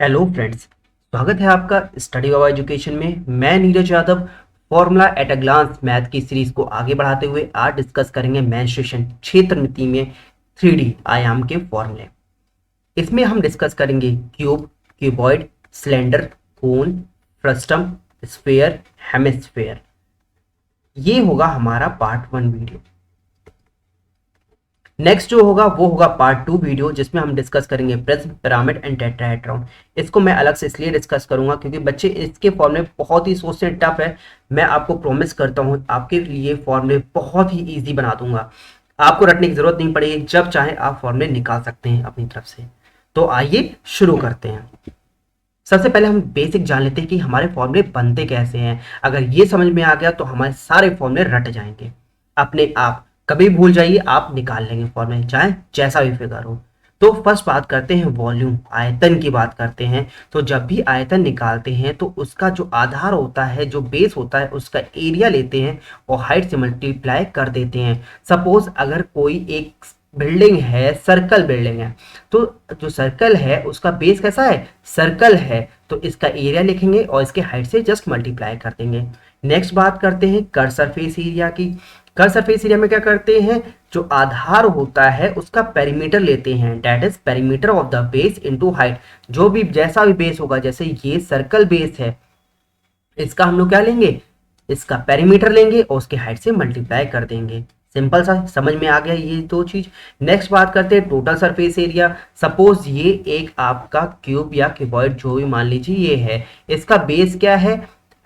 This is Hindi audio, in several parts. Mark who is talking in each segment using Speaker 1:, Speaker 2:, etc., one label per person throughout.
Speaker 1: हेलो फ्रेंड्स, स्वागत है आपका स्टडी वाव एजुकेशन में। मैं Neeraj Yadav formula at a glance math की सीरीज को आगे बढ़ाते हुए आज डिस्कस करेंगे मेंस्ट्रुएशन क्षेत्रमिति में 3D आयाम के फॉर्मूले। इसमें हम डिस्कस करेंगे क्यूब, क्यूबॉइड, सिलेंडर, कोन, फ्रस्टम, स्फीयर, हेमिस्फीयर। ये होगा हमारा पार्ट 1 वीडियो। नेक्स्ट जो होगा वो होगा पार्ट 2 वीडियो, जिसमें हम डिस्कस करेंगे प्रिज्म, पिरामिड एंड टेट्राहेड्रॉन। इसको मैं अलग से इसलिए डिस्कस करूंगा क्योंकि बच्चे इसके फॉर्मूले बहुत ही सोचते हैं टफ है। मैं आपको प्रॉमिस करता हूं आपके लिए फॉर्मूले बहुत ही इजी बना दूंगा। आपको रटने की जरूरत नहीं पड़ेगी, जब चाहे आप फॉर्मूले निकाल सकते हैं अपनी तरफ से। तो आइए शुरू करते हैं। सबसे पहले हम बेसिक जान लेते हैं कि हमारे फॉर्मूले बनते कैसे हैं। अगर ये समझ में आ गया तो हमारे सारे फॉर्मूले रट जाएंगे अपने आप। कभी भूल जाइए, आप निकाल लेंगे फॉर्मूले, चाहे जैसा भी फिगर हो। तो फर्स्ट बात करते हैं वॉल्यूम, आयतन की बात करते हैं। तो जब भी आयतन निकालते हैं तो उसका जो आधार होता है, जो बेस होता है, उसका एरिया लेते हैं और हाइट से मल्टीप्लाई कर देते हैं। सपोज अगर कोई एक बिल्डिंग है, सर्कल बिल्डिंग है, तो जो सर्कल है उसका बेस कैसा है, सर्कल है, तो इसका एरिया लिखेंगे और इसके हाइट से जस्ट मल्टीप्लाई कर देंगे। नेक्स्ट बात करते हैं कर सरफेस एरिया की। कर सरफेस एरिया में क्या करते हैं, जो आधार होता है उसका पेरीमीटर लेते हैं, that is perimeter of the base into height. जो भी जैसा भी बेस होगा, जैसे ये सर्कल बेस है, इसका हम लोग क्या लेंगे, इसका पेरीमीटर लेंगे और उसके हाइट से मल्टीप्लाई कर देंगे। सिंपल सा, समझ में आ गया ये दो चीज। नेक्स्ट बात करते हैं टोटल सरफेस एरिया। सपोज ये एक आपका क्यूब या क्यूबॉइड जो भी मान लीजिए ये है, इसका बेस क्या है,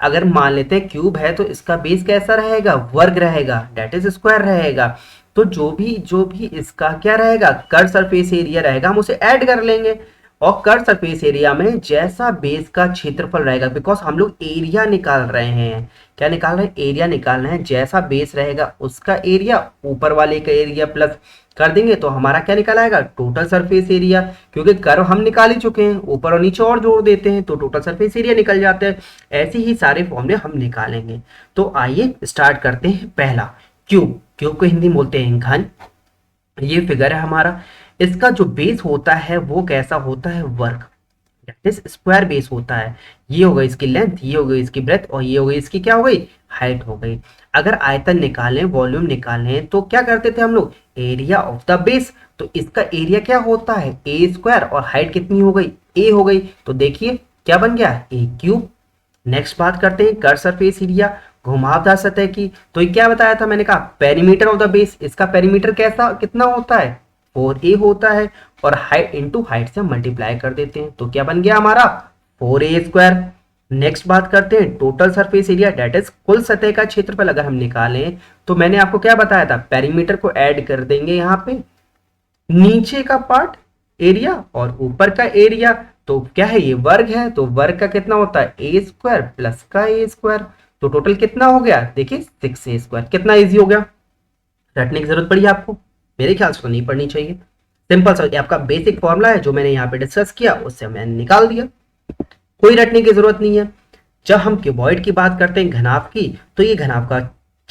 Speaker 1: अगर मान लेते हैं क्यूब है तो इसका बेस कैसा रहेगा, वर्ग रहेगा, डेट इज स्क्वायर रहेगा। तो जो भी इसका क्या रहेगा, कर सरफेस एरिया रहेगा, हम उसे ऐड कर लेंगे। और कर सरफेस एरिया में जैसा बेस का क्षेत्रफल रहेगा, बिकॉज हम लोग एरिया निकाल रहे हैं, क्या निकाल रहे हैं, एरिया निकाल रहे हैं। जैसा बेस रहेगा उसका एरिया ऊपर वाले का एरिया प्लस कर देंगे तो हमारा क्या निकल आएगा, टोटल सरफेस एरिया। क्योंकि कर्व हम निकाल ही चुके हैं, ऊपर और नीचे और जोड़ देते हैं तो टोटल सरफेस एरिया निकल जाते हैं। ऐसे ही सारे फॉर्मूले हम निकालेंगे। तो आइए स्टार्ट करते हैं। पहला क्यूब, क्यूब को हिंदी में बोलते हैं घन। ये फिगर है हमारा। इसका जो बेस होता है वो कैसा होता है, वर्ग, दैट इज स्क्वायर बेस होता है। ये हो गई इसकी लेंथ, ये हो गई इसकी ब्रेथ और ये हो गई इसकी क्या हो गई, हाइट हो गई। अगर आयतन निकालें, वॉल्यूम निकालें तो क्या करते थे हम लोग, एरिया ऑफ द बेस। तो इसका एरिया क्या होता है, ए स्क्वायर, और हाइट कितनी हो गई, ए हो गई। तो देखिए क्या बन गया, ए क्यूब। नेक्स्ट बात करते हैं कर सरफेस एरिया, घुमावदार सतह की। तो ये क्या बताया था मैंने, कहा पेरीमीटर ऑफ द बेस। इसका पेरीमीटर कैसा कितना होता है, 4a होता है, और हाइट इंटू हाइट से मल्टीप्लाई कर देते हैं तो क्या बन गया हमारा, 4a स्क्वायर। नेक्स्ट बात करते हैं total surface area, that is कुल सतह का क्षेत्रफल। अगर हम निकालें तो मैंने आपको क्या बताया था, पेरीमीटर को ऐड कर देंगे यहाँ पे, नीचे का पार्ट एरिया और ऊपर का एरिया। तो क्या है, ये वर्ग है, तो वर्ग का कितना होता है, ए स्क्वायर प्लस का ए स्क्वायर। तो टोटल कितना हो गया, देखिए 6a स्क्वायर। कितना इजी हो गया, रटने की जरूरत पड़ी आपको, मेरे ख्याल से तो नहीं पढ़नी चाहिए। सिंपल सा आपका बेसिक फॉर्मूला है जो मैंने यहाँ पे डिस्कस किया, उससे मैंने निकाल दिया, कोई रटने की जरूरत नहीं है। जब हम क्यूबॉइड की बात करते हैं, घनाभ की, तो ये घनाभ का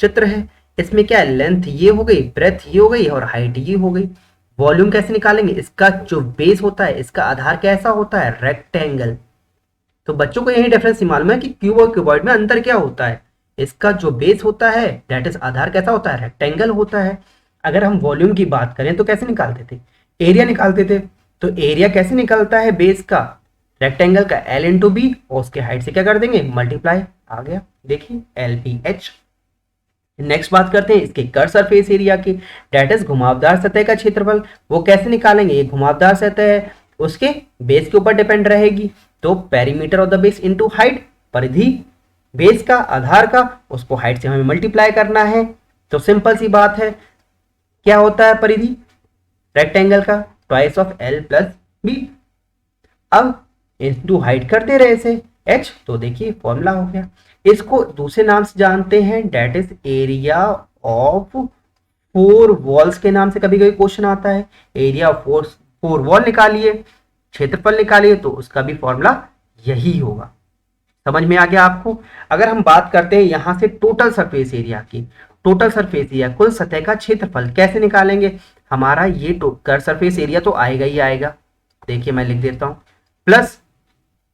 Speaker 1: चित्र है। इसमें क्या है, लेंथ ये हो गई, ब्रेथ ये हो गई और हाइट ये हो गई। वॉल्यूम कैसे निकालेंगे, इसका जो बेस होता है, इसका आधार कैसा होता है, रेक्टेंगल। तो बच्चों को यही डिफरेंस मालूम है कि क्यूब और क्यूबॉइड में अंतर क्या होता है। इसका जो बेस होता है, दैट इज आधार कैसा होता है, रेक्टेंगल होता है। अगर हम वॉल्यूम की बात करें तो कैसे निकालते थे, एरिया निकालते थे। तो एरिया कैसे निकलता है बेस का, रेक्टेंगल का एल इंटू बी, और उसके हाइट से क्या कर देंगे, मल्टीप्लाई। आ गया, देखिए एल बी एच। नेक्स्ट बात करते हैं इसके कर सरफेस एरिया की, दैट इज घुमावदार सतह का क्षेत्रफल। वो कैसे निकालेंगे, ये घुमावदार सतह है, उसके बेस के ऊपर डिपेंड रहेगी। तो perimeter of the base into height, परिधि बेस का आधार का, उसको हाइट से हमें मल्टीप्लाई करना है। तो सिंपल सी बात है, क्या होता है परिधि रेक्टेंगल का, twice of l plus b. अब इनटू हाइट कर दे रहे इसे एच, तो देखिए फॉर्मूला हो गया। इसको दूसरे नाम से जानते हैं, that is area of four walls के नाम से कभी कभी क्वेश्चन आता है। एरिया ऑफ फोर वॉल निकालिए, क्षेत्रफल निकालिए, तो उसका भी फॉर्मूला यही होगा। समझ में आ गया आपको। अगर हम बात करते हैं यहां से टोटल सरफेस एरिया की, टोटल सरफेस एरिया कुल सतह का क्षेत्रफल कैसे निकालेंगे, हमारा ये कर सरफेस एरिया तो आएगा ही आएगा। देखिए मैं लिख देता हूं, प्लस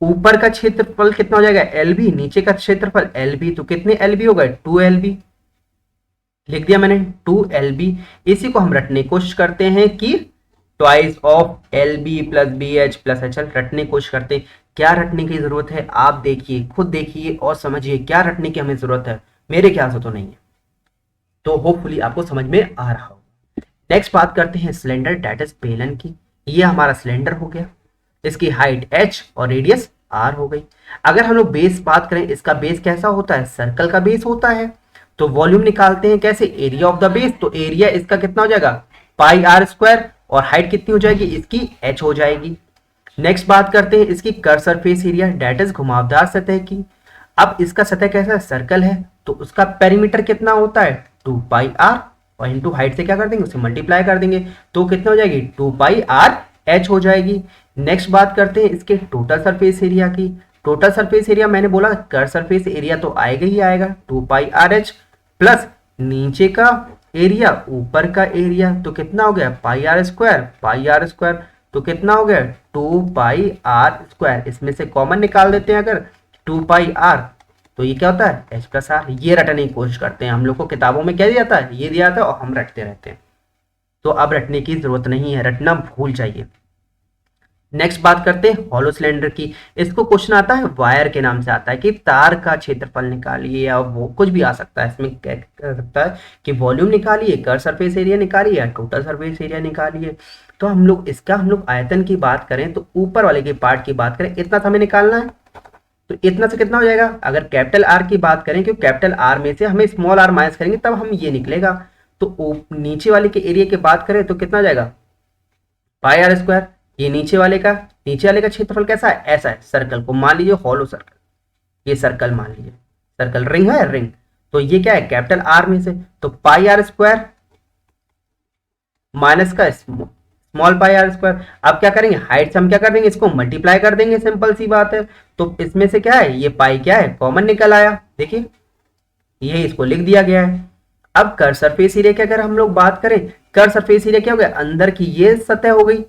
Speaker 1: ऊपर का क्षेत्रफल कितना हो जाएगा एल बी, नीचे का क्षेत्रफल एल बी, तो कितने एल बी हो गए 2 LB, लिख दिया मैंने 2 LB। इसी को हम रटने की कोशिश करते हैं कि twice of l b plus b h plus h l, रटने की कोशिश करते हैं। क्या रटने की जरूरत है आप देखिए, खुद देखिए और समझिए क्या रटने की हमें जरूरत है, मेरे ख्याल से तो नहीं है। तो होपफुली आपको समझ में आ रहा हो। नेक्स्ट बात करते हैं सिलेंडर डेट इज बेलन की। ये हमारा सिलेंडर हो गया, इसकी हाइट h और रेडियस r हो गई। अगर हम लोग बेस बात करें, इसका बेस कैसा होता है, सर्कल का बेस होता है। तो वॉल्यूम निकालते हैं कैसे, एरिया ऑफ द बेस, तो एरिया इसका कितना हो जाएगा पाई आर स्क्वायर, और हाइट कितनी हो जाएगी इसकी h हो जाएगी। नेक्स्ट बात करते हैं इसकी curve surface area that is घुमावदार सतह की। अब इसका सतह कैसा है, सर्कल है, तो उसका पेरीमीटर कितना होता है 2πr, और इंटू हाइट से क्या कर देंगे उसे मल्टीप्लाई कर देंगे, तो कितना हो जाएगी 2πr(h) हो जाएगी। नेक्स्ट बात करते हैं इसके टोटल सरफेस एरिया की। टोटल सरफेस एरिया मैंने बोला कर्व सरफेस एरिया तो आएगा ही आएगा 2πr(h) प्लस नीचे का एरिया ऊपर का एरिया, तो कितना हो गया पाई आर स्क्वायर, तो कितना हो गया 2πr²। इसमें से कॉमन निकाल देते हैं अगर 2πr, तो ये क्या होता है h+r। ये रटने की कोशिश करते हैं, हम लोग को किताबों में क्या दिया जाता है, ये दिया जाता है और हम रटते रहते हैं। तो अब रटने की जरूरत नहीं है, रटना भूल जाइए। नेक्स्ट बात करते हैं हॉलो सिलेंडर की। इसको क्वेश्चन आता है वायर के नाम से आता है कि तार का क्षेत्रफल निकालिए, या वो कुछ भी आ सकता है। इसमें क्या कर सकता है कि वॉल्यूम निकालिए, कर्व सरफेस एरिया निकालिए, या टोटल सरफेस एरिया निकालिए। तो हम लोग आयतन की बात करें, तो ऊपर वाले के पार्ट की बात करें, इतना हमें निकालना है। तो इतना से कितना हो जाएगा, अगर कैपिटल आर की बात करें, क्योंकि कैपिटल आर में से हमें स्मॉल आर माइनस करेंगे तब हम ये निकलेगा। तो नीचे वाले के एरिया की बात करें तो कितना हो जाएगा πr²। ये नीचे वाले का क्षेत्रफल कैसा है, ऐसा है, सर्कल को मान लीजिए हॉलो सर्कल, ये सर्कल मान लीजिए, सर्कल रिंग है रिंग, तो ये क्या है कैपिटल आर में से, तो πr² माइनस का स्मॉल πr²। अब क्या करेंगे, हाइट से हम क्या कर देंगे, इसको मल्टीप्लाई कर देंगे, सिंपल सी बात है। तो इसमें से क्या है, ये पाई क्या है कॉमन निकल आया, देखिए ये इसको लिख दिया गया है। अब कर्व सरफेस एरिया की अगर हम लोग बात करें, कर्व सरफेस एरिया क्या हो गया, अंदर की ये सतह हो गई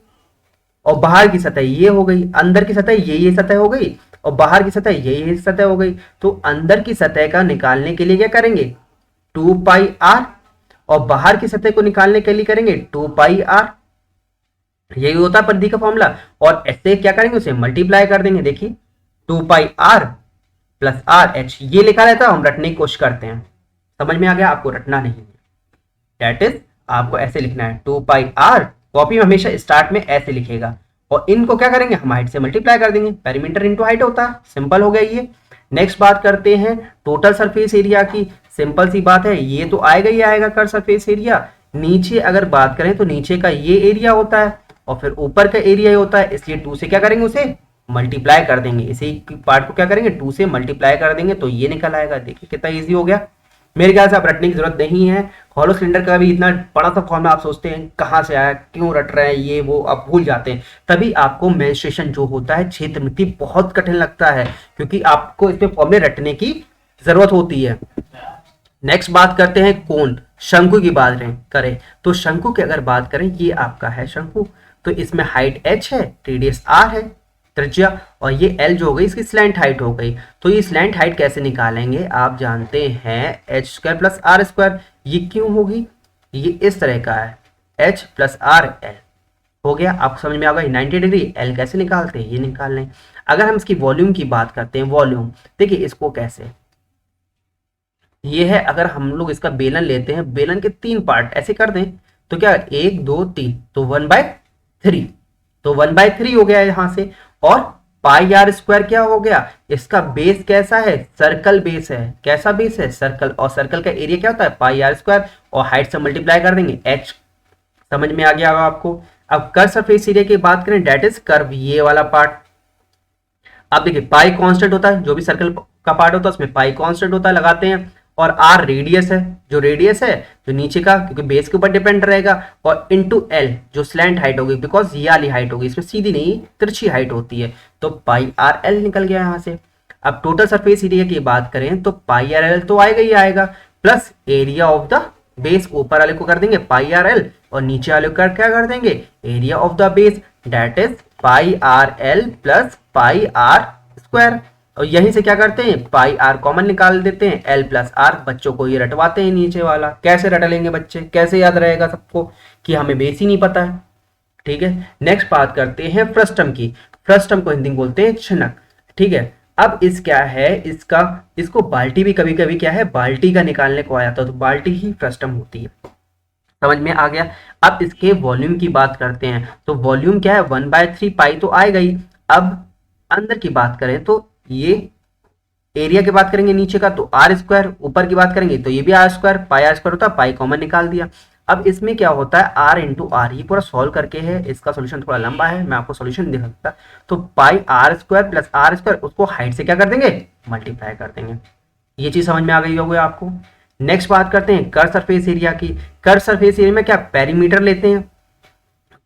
Speaker 1: और बाहर की सतह ये हो गई, अंदर की सतह ये सतह हो गई और बाहर की सतह ये सतह हो गई। तो अंदर की सतह का निकालने के लिए क्या करेंगे 2πr, और बाहर की सतह को निकालने के लिए करेंगे 2πr, यही होता है परिधि का फॉर्मूला। और ऐसे क्या करेंगे, उसे मल्टीप्लाई कर देंगे, देखिए 2πr प्लस RH, ये लिखा रहता है, हम रटने की कोशिश करते हैं। समझ में आ गया, आपको रटना नहीं है, दैट इज आपको ऐसे लिखना है 2πr। कॉपी में हमेशा स्टार्ट में ऐसे लिखेगा, और इनको क्या करेंगे हम हाइट से मल्टीप्लाई कर देंगे, पेरीमीटर इनटू हाइट होता है, सिंपल हो गया ये। नेक्स्ट बात करते हैं टोटल सरफेस एरिया की। सिंपल सी बात है, ये तो आएगा ही आएगा कर्व सरफेस एरिया। नीचे अगर बात करें तो नीचे का ये एरिया होता है और फिर ऊपर का एरिया होता है, इसलिए 2 से क्या करेंगे उसे मल्टीप्लाई कर देंगे, इसी पार्ट को क्या करेंगे 2 से मल्टीप्लाई कर देंगे, तो ये निकल आएगा। देखिए कितना इजी हो गया। मेरे ख्याल से आप रटने की जरूरत नहीं है। हॉलो सिलेंडर का भी इतना बड़ा सा फॉर्मूला आप सोचते हैं कहाँ से आया, क्यों रट रहे हैं, ये वो आप भूल जाते हैं। तभी आपको मेंस्ट्रुएशन जो होता है क्षेत्र मिति बहुत कठिन लगता है, क्योंकि आपको इसमें फॉर्मूले रटने की जरूरत होती है। नेक्स्ट बात करते हैं कोण, शंकु की बात करें तो शंकु की अगर बात करें, ये आपका है शंकु, तो इसमें हाइट h है, रेडियस r है, त्रिज्या, और ये l जो हो गई इसकी स्लैंट हाइट हो गई। तो ये स्लैंट हाइट कैसे निकालेंगे, आप जानते हैं h² प्लस r²। ये क्यों होगी, ये इस तरह का है h प्लस r l हो गया, आपको समझ में आ गया 90 डिग्री। l कैसे निकालते हैं, ये निकाल लें। अगर हम इसकी वॉल्यूम की बात करते हैं, वॉल्यूम देखिए इसको कैसे, ये है, अगर हम लोग इसका बेलन लेते हैं, बेलन के 3 पार्ट ऐसे कर दें तो क्या 1 2 3, तो 1/3, तो 1/3 हो गया यहां से। और πr² क्या हो गया, इसका बेस कैसा है, सर्कल बेस है, कैसा बेस है सर्कल, और सर्कल का एरिया क्या होता है πr², और हाइट से मल्टीप्लाई कर देंगे h। समझ में आ गया होगा आपको। अब कर्व सरफेस एरिया की बात करें, डेट इज कर्व, ये वाला पार्ट। अब देखिए पाई कांस्टेंट होता है, जो भी सर्कल का पार्ट होता है उसमें पाई कांस्टेंट होता है, लगाते हैं। और r रेडियस है, जो रेडियस है जो नीचे का, क्योंकि बेस के ऊपर डिपेंड रहेगा, और इनटू l जो स्लैंट हाइट होगी, बिकॉज ये वाली हाइट होगी, इसमें सीधी नहीं तिरछी हाइट होती है, तो πrl निकल गया यहाँ से। अब टोटल सरफेस एरिया की बात करें तो πrl तो आएगा ही आएगा, plus area of the base, ऊपर वाले को कर देंगे πrl और नीचे वाले को क्या कर देंगे area of the base, that is πrl plus πr square, और यहीं से क्या करते हैं पाई आर कॉमन निकाल देते हैं, एल प्लस आर। बच्चों को ये रटवाते हैं नीचे वाला, कैसे रट लेंगे बच्चे, कैसे याद रहेगा सबको कि हमें बेस ही नहीं पता है। ठीक है, नेक्स्ट बात करते हैं फ्रस्टम की। फ्रस्टम को हिंदी में बोलते हैं छनक। ठीक है, अब इस क्या है इसका, इसको बाल्टी भी कभी कभी क्या है बाल्टी का निकालने को आ जाता है, तो बाल्टी ही फ्रस्टम होती है। समझ में आ गया। अब इसके वॉल्यूम की बात करते हैं, तो वॉल्यूम क्या है 1/3 पाई तो आएगा ही। अब अंदर की बात करें तो ये एरिया की बात करेंगे नीचे का तो आर स्क्वायर, ऊपर की बात करेंगे तो ये भी r square, pi are square होता है, पाई कॉमन निकाल दिया। अब इसमें क्या होता है आर इंटू आर, ये पूरा सॉल्व करके है, इसका सोल्यूशन थोड़ा लंबा है, मैं आपको सोल्यूशन दिखा सकता। तो pi are square plus R square, उसको हाइट से क्या कर देंगे मल्टीप्लाई कर देंगे। ये चीज समझ में आ गई होगी आपको। नेक्स्ट बात करते हैं कर्व सरफेस एरिया की। कर्व सरफेस एरिया में क्या पेरीमीटर लेते हैं,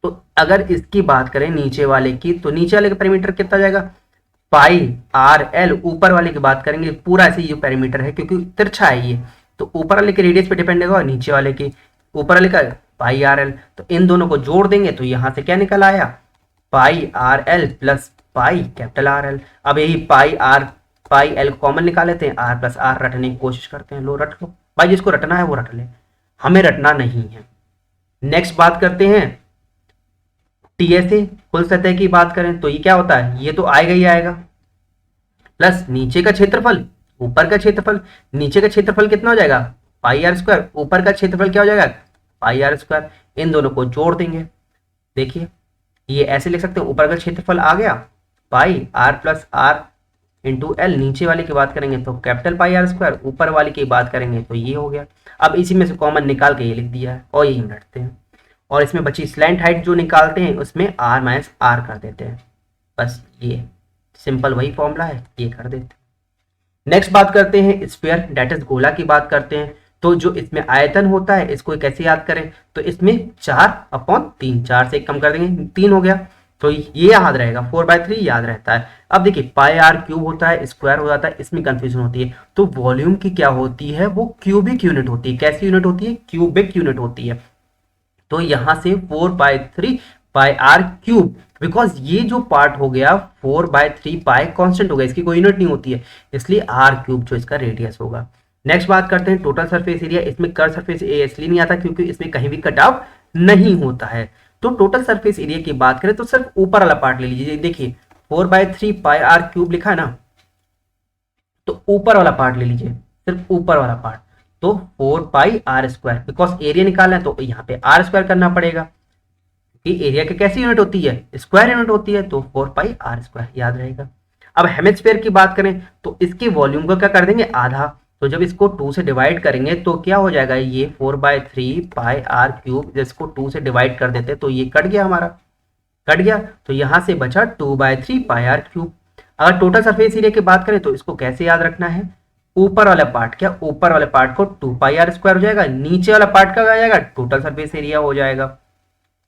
Speaker 1: तो अगर इसकी बात करें नीचे वाले की, तो नीचे वाले का पेरीमीटर कितना जाएगा पाई आर एल, ऊपर वाले की बात करेंगे पूरा ऐसे ये पेरीमीटर है क्योंकि तिरछा है ये, तो ऊपर वाले के रेडियस पे डिपेंड होगा, नीचे वाले की ऊपर वाले का पाई आर एल। तो इन दोनों को जोड़ देंगे तो यहां से क्या निकल आया pi R L plus pi capital R L. अब यही पाई एल कॉमन निकाल लेते हैं, आर प्लस आर रटने की कोशिश करते हैं। लो रट लो भाई, जिसको रटना है वो रट ले, हमें रटना नहीं है। नेक्स्ट बात करते हैं टीएसए, कुल सतह की बात करें तो ये क्या होता है, ये तो आएगा ही आएगा, प्लस नीचे का क्षेत्रफल ऊपर का क्षेत्रफल। नीचे का क्षेत्रफल कितना हो जाएगा पाई आर स्क्वायर, ऊपर का क्षेत्रफल क्या हो जाएगा पाई आर स्क्वायर। इन दोनों को जोड़ देंगे, देखिए ये ऐसे लिख सकते हैं, ऊपर का क्षेत्रफल आ गया pi R plus R into L, नीचे वाले की बात करेंगे तो कैपिटल पाई आर स्क्वायर, ऊपर वाले की बात करेंगे तो ये हो गया। अब इसी में से कॉमन निकाल के ये लिख दिया है और यही हम रटते हैं, और इसमें बची स्लैंट हाइट जो निकालते हैं उसमें आर माइनस आर कर देते हैं, बस ये सिंपल वही फॉर्मूला है, ये कर देते हैं। नेक्स्ट बात करते हैं स्फीयर डेट इज गोला की बात करते हैं। तो जो इसमें आयतन होता है इसको कैसे याद करें, तो इसमें 4/3, 4 से कम कर देंगे 3 हो गया, तो ये याद रहेगा 4/3 याद रहता है। अब देखिए पाई आर क्यूब होता है स्क्वायर हो जाता है, इसमें कंफ्यूजन होती है। तो वॉल्यूम की क्या होती है वो क्यूबिक यूनिट होती है। कैसी यूनिट होती है क्यूबिक यूनिट होती है। तो यहां से 4/3 पाई आर क्यूब, बिकॉज ये जो पार्ट हो गया 4/3 पाई कांस्टेंट हो गया, इसकी कोई यूनिट नहीं होती है, इसलिए आर क्यूब जो इसका रेडियस होगा। नेक्स्ट बात करते हैं टोटल सरफेस एरिया। इसमें कर्व सरफेस एरिया इसलिए नहीं आता क्योंकि इसमें कहीं भी कटाव नहीं होता है। तो टोटल सरफेस एरिया की बात करें तो सिर्फ ऊपर वाला पार्ट ले लीजिए, देखिए 4/3 पाई आर क्यूब लिखा है ना, तो ऊपर वाला पार्ट ले लीजिए, सिर्फ ऊपर वाला पार्ट, तो 4 pi are square, because area निकालना है तो यहाँ पे आर स्क्वायर करना पड़ेगा कि एरिया की कैसी यूनिट होती है स्क्वायर यूनिट होती है, तो 4 पाई आर स्क्वायर याद रहेगा। अब हेमिस्फीयर की बात करें तो इसके वॉल्यूम को क्या कर देंगे आधा, तो जब इसको 2 से डिवाइड करेंगे तो क्या हो जाएगा ये 4/3 पाई आर क्यूब, जिसको 2 से डिवाइड कर देते तो ये कट गया हमारा, कट गया, तो यहां से बचा 2/3 पाई आर क्यूब। अगर टोटल सरफेस एरिया की बात करें तो इसको कैसे याद रखना है, ऊपर वाला पार्ट क्या ऊपर वाले पार्ट को 2 पाई आर स्क्वायर हो जाएगा, नीचे वाला पार्ट का आ जाएगा टोटल सरफेस एरिया हो जाएगा।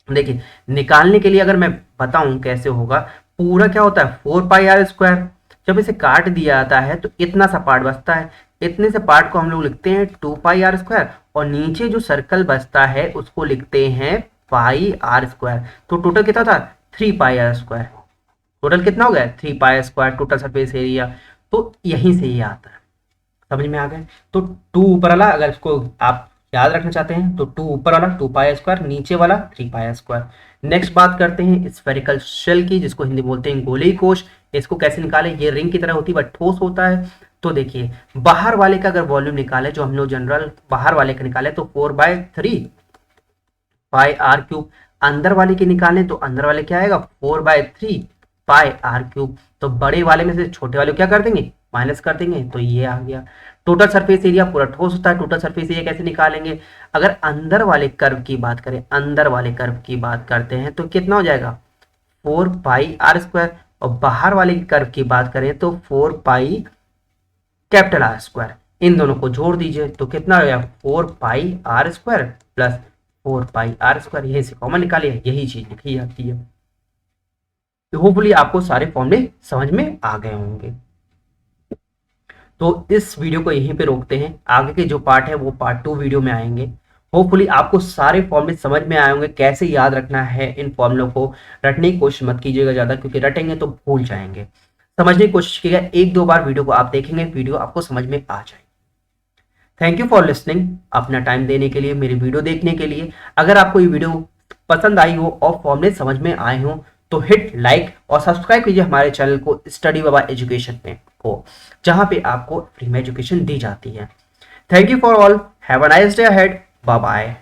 Speaker 1: देखिए निकालने के लिए अगर मैं बताऊं कैसे होगा, पूरा क्या होता है 4 पाई आर स्क्वायर, जब इसे काट दिया जाता है तो इतना सा पार्ट बचता है, इतने से पार्ट को हम लोग लिखते हैं 2 पाई आर स्क्वायर, और नीचे जो सर्कल बचता है उसको लिखते हैं पाई आर स्क्वायर। तो टोटल कितना था 3 पाई आर स्क्वायर, टोटल कितना हो गया 3 pi square total surface area. तो यहीं से ये आता है, समझ में आ गए। तो 2 ऊपर वाला अगर इसको आप याद रखना चाहते हैं तो 2 ऊपर वाला 2 पाई स्क्वायर, नीचे वाला 3 पाई स्क्वायर। नेक्स्ट बात करते हैं स्फेरिकल शेल की, जिसको हिंदी बोलते हैं गोले कोश। इसको कैसे निकाले, ये रिंग की तरह होती है बट ठोस होता है। तो देखिए बाहर वाले का अगर वॉल्यूम निकाले, जो हम लोग जनरल बाहर वाले का निकाले तो 4/3 पाई आर क्यूब, अंदर वाले के निकालें तो अंदर वाले क्या आएगा 4/3 पाई आर क्यूब। तो बड़े वाले में से छोटे वाले क्या कर देंगे माइनस कर देंगे, तो ये आ गया। टोटल सरफेस एरिया पूरा ठोस होता है, टोटल सरफेस एरिया कैसे निकालेंगे, अगर अंदर वाले कर्व की बात करें, अंदर वाले कर्व की बात करते हैं तो कितना हो जाएगा 4 पाई आर स्क्वायर, और बाहर वाले कर्व की बात करें तो 4 पाई कैपिटल आर स्क्वायर। इन दोनों को जोड़ दीजिए तो कितना हो गया 4 pi are square plus 4 pi are square, यही से कॉमन निकालिए, यही चीज लिखी जाती है। तो होपफुली आपको सारे फॉर्मूले समझ में आ गए होंगे। तो इस वीडियो को यहीं पे रोकते हैं, आगे के जो पार्ट है वो पार्ट 2 वीडियो में आएंगे। होपफुली आपको सारे फॉर्मूले समझ में आए होंगे, कैसे याद रखना है इन फॉर्मूलों को। रटने की कोशिश मत कीजिएगा ज़्यादा, क्योंकि रटेंगे तो भूल जाएंगे। समझने की कोशिश कीजिएगा, 1-2 बार वीडियो को आप देखेंगे, वीडियो आपको समझ में आ जाएगी। थैंक यू फॉर लिसनिंग, अपना टाइम देने के लिए, मेरी वीडियो देखने के लिए। अगर आपको ये वीडियो पसंद आई हो और फॉर्मूले समझ में आए हो तो हिट लाइक और सब्सक्राइब कीजिए हमारे चैनल को स्टडी बाबा एजुकेशन में को, जहां पे आपको फ्री में एजुकेशन दी जाती है। Thank you for all, have a nice day ahead, bye bye.